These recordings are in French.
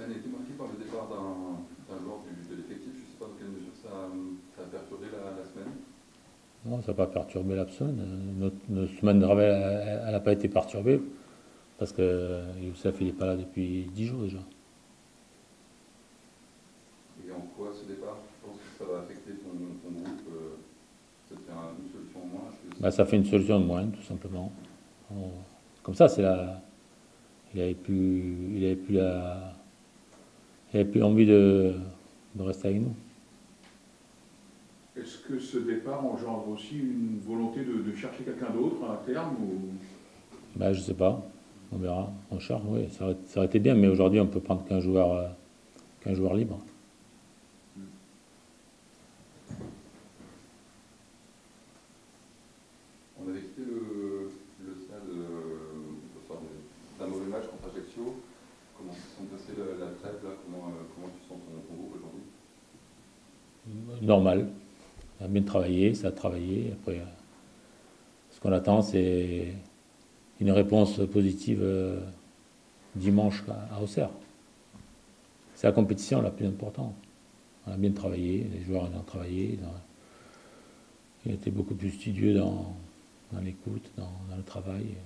semaine a été marquée par le départ d'un joueur de l'effectif. Je ne sais pas dans quelle mesure ça a perturbé la semaine. Non, ça n'a pas perturbé la semaine. Notre semaine de travail, elle n'a pas été perturbée parce que Youssef, il n'est pas là depuis 10 jours déjà. Et en quoi ce départ, je pense que ça va affecter ton groupe, ça te fait une solution en moins. Bah, ça fait une solution de moins, tout simplement. On- Comme ça, c'est la. Il avait plus envie de rester avec nous. Est-ce que ce départ engendre aussi une volonté de chercher quelqu'un d'autre à terme ou... Bah, je sais pas, on verra. On cherche, oui, ça aurait été bien, mais aujourd'hui, on peut prendre qu'un joueur libre. On avait quitté le stade au soir d'un mauvais match contre Ajaccio. Comment se sont passées la trêve là, comment tu sens ton groupe aujourd'hui? Normal. Ça a bien travaillé, ça a travaillé. Après, ce qu'on attend, c'est une réponse positive dimanche à Auxerre. C'est la compétition la plus importante. On a bien travaillé, les joueurs ont travaillé, ils ont été beaucoup plus studieux dans l'écoute, dans le travail.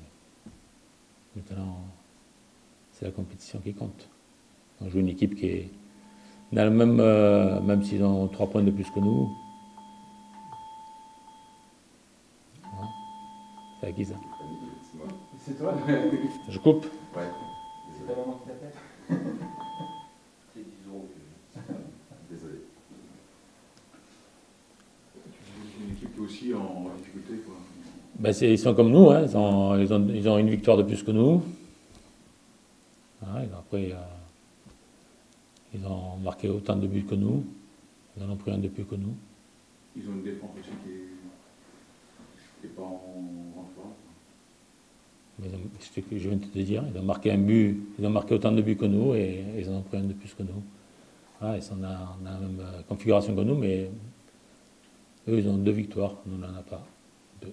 Maintenant, c'est la compétition qui compte. On joue une équipe qui est dans le même, même s'ils ont 3 points de plus que nous. Voilà. C'est à qui ça? C'est moi. C'est toi? Je coupe. Ouais. C'est ta maman qui t'appelle? C'est 10 euros que désolé. C'est une équipe qui est aussi en difficulté, quoi. Ben ils sont comme nous, hein. Ils ont une victoire de plus que nous. Voilà, et après, ils ont marqué autant de buts que nous. Ils en ont pris un de plus que nous. Ils ont une défense aussi qui est pas en forme. Mais ce que je viens de te dire, ils ont marqué un but, ils ont marqué autant de buts que nous et ils en ont pris un de plus que nous. Voilà, ils sont dans la même configuration que nous, mais eux, ils ont 2 victoires, nous, on n'en a pas. 2.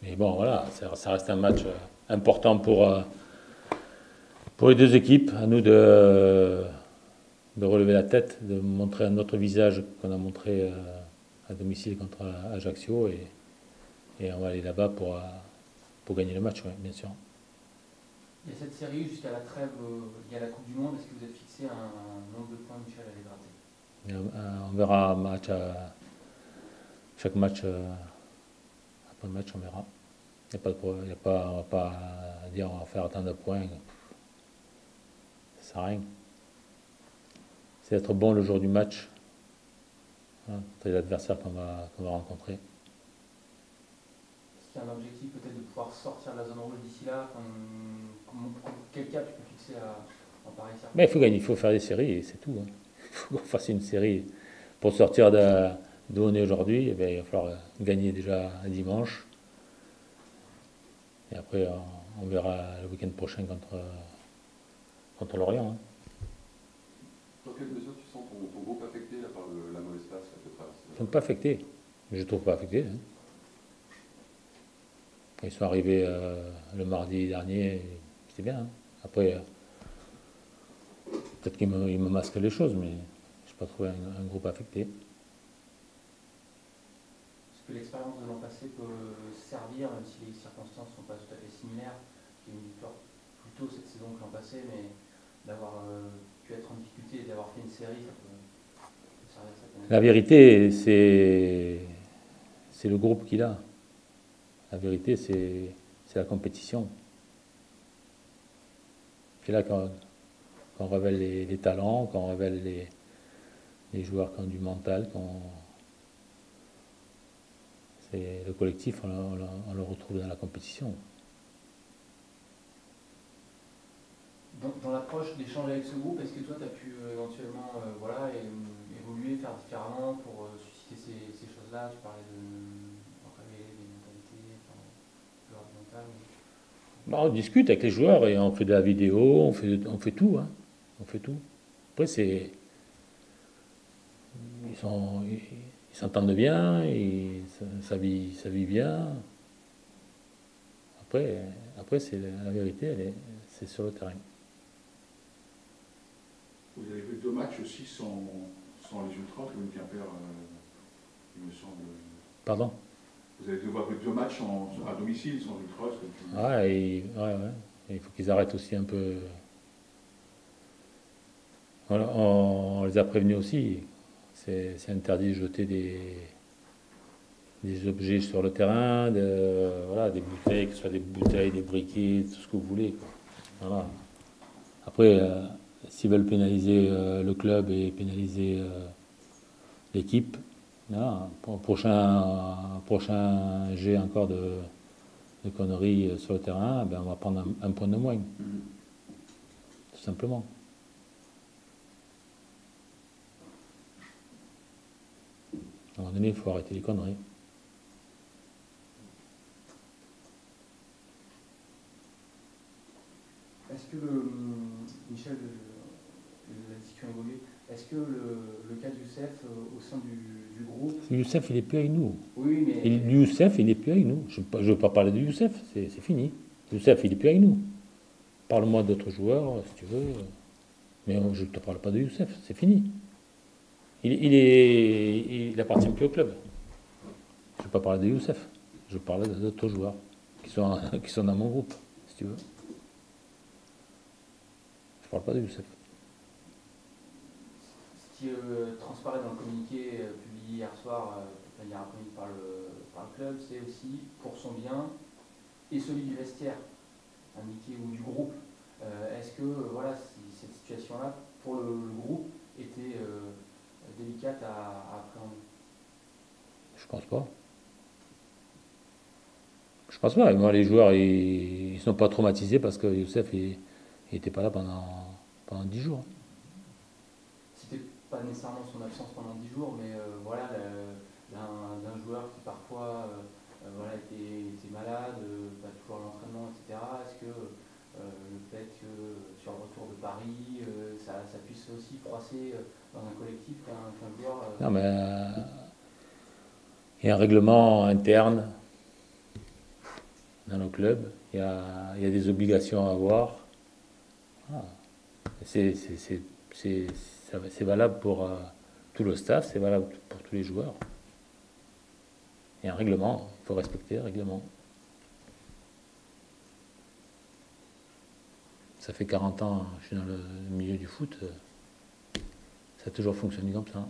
Mais bon, voilà, ça reste un match important pour les 2 équipes. À nous de relever la tête, de montrer un autre visage qu'on a montré à domicile contre Ajaccio et on va aller là-bas pour gagner le match, ouais, bien sûr. Il y a cette série jusqu'à la trêve, il y a la Coupe du Monde. Est-ce que vous êtes fixé un nombre de points, Michel, à les gratter? On verra chaque match, après le match, on verra. Il n'y a pas de problème, on va pas dire on va faire autant de points. Ça sert à rien. C'est être bon le jour du match, hein, contre l'adversaire qu'on va rencontrer. Est-ce qu'il y a un objectif peut-être de pouvoir sortir de la zone rouge d'ici là? Quel cap tu peux fixer en pareil cercle? Mais il faut gagner, il faut faire des séries et c'est tout, hein. Il faut qu'on fasse une série pour sortir d'où on est aujourd'hui. Eh bien, il va falloir gagner déjà dimanche. Et après, on verra le week-end prochain contre Lorient, hein. Dans quelle mesure tu sens ton groupe affecté là, par la mauvaise passe que traverse? Ils ne sont pas affectés. Je ne trouve pas affectés, hein. Ils sont arrivés le mardi dernier, c'était bien, hein. Après, peut-être qu'ils me masquent les choses, mais je n'ai pas trouvé un groupe affecté. Est-ce que l'expérience de l'an passé peut servir, même si les circonstances ne sont pas tout à fait similaires? Il y a eu une victoire plus tôt cette saison que l'an passé, mais d'avoir pu être en difficulté et d'avoir fait une série, ça peut servir à ça. La vérité, c'est le groupe qu'il a. La vérité, c'est la compétition. C'est là qu'on révèle les talents, qu'on révèle les joueurs qui ont du mental. C'est le collectif, on le retrouve dans la compétition. Dans l'approche d'échanger avec ce groupe, est-ce que toi tu as pu éventuellement évoluer, faire différemment pour susciter ces choses-là? Tu parlais de révéler des mentalités, joueurs de mental. Bah, on discute avec les joueurs et on fait de la vidéo, on fait tout, hein. On fait tout. Après, ils s'entendent bien, ça vit bien. Après c'est la vérité, c'est sur le terrain. Vous avez fait 2 matchs aussi sans les Ultras, comme Quimper, il me semble. Pardon? Vous avez devoir jouer 2 matchs à domicile sans Ultras, comme tu me dis. Ouais, il faut qu'ils arrêtent aussi un peu. Voilà, on les a prévenus aussi. C'est interdit de jeter des objets sur le terrain, voilà, des bouteilles, que ce soit des bouteilles, des briquets, tout ce que vous voulez, quoi. Voilà. Après, s'ils veulent pénaliser le club et pénaliser l'équipe, voilà, pour un prochain jet encore de conneries sur le terrain, ben on va prendre un point de moins, tout simplement. À un moment donné, il faut arrêter les conneries. Est-ce que Michel, la discussion a évolué, est-ce que le cas de Youssef au sein du groupe... Youssef, il n'est plus avec nous. Oui, mais... Youssef, il n'est plus avec nous. Je ne veux pas parler de Youssef, c'est fini. Youssef, il n'est plus avec nous. Parle-moi d'autres joueurs, si tu veux. Mais je ne te parle pas de Youssef, c'est fini. Il appartient plus au club. Je ne veux pas parler de Youssef. Je parle d'autres joueurs qui sont dans mon groupe, si tu veux. Je ne parle pas de Youssef. Ce qui transparaît dans le communiqué publié hier soir, hier après-midi par le club, c'est aussi pour son bien et celui du vestiaire, indiqué, ou du groupe. Est-ce que voilà, cette situation-là, pour le groupe, était délicate à appréhender? Je pense pas. Je pense pas. Moi, les joueurs, ils ne sont pas traumatisés parce que Youssef n'était pas là pendant 10 jours. C'était pas nécessairement son absence pendant 10 jours, mais voilà, d'un joueur qui parfois voilà, était malade, pas toujours à l'entraînement, etc. Est-ce que le fait que sur le retour de Paris, ça puisse aussi froisser dans un collectif qu'un joueur... Non, mais il y a un règlement interne dans le club. Il y a des obligations à avoir. Ah. C'est valable pour tout le staff, c'est valable pour tous les joueurs. Il y a un règlement, il faut respecter le règlement. Ça fait 40 ans, je suis dans le milieu du foot, ça a toujours fonctionné comme ça.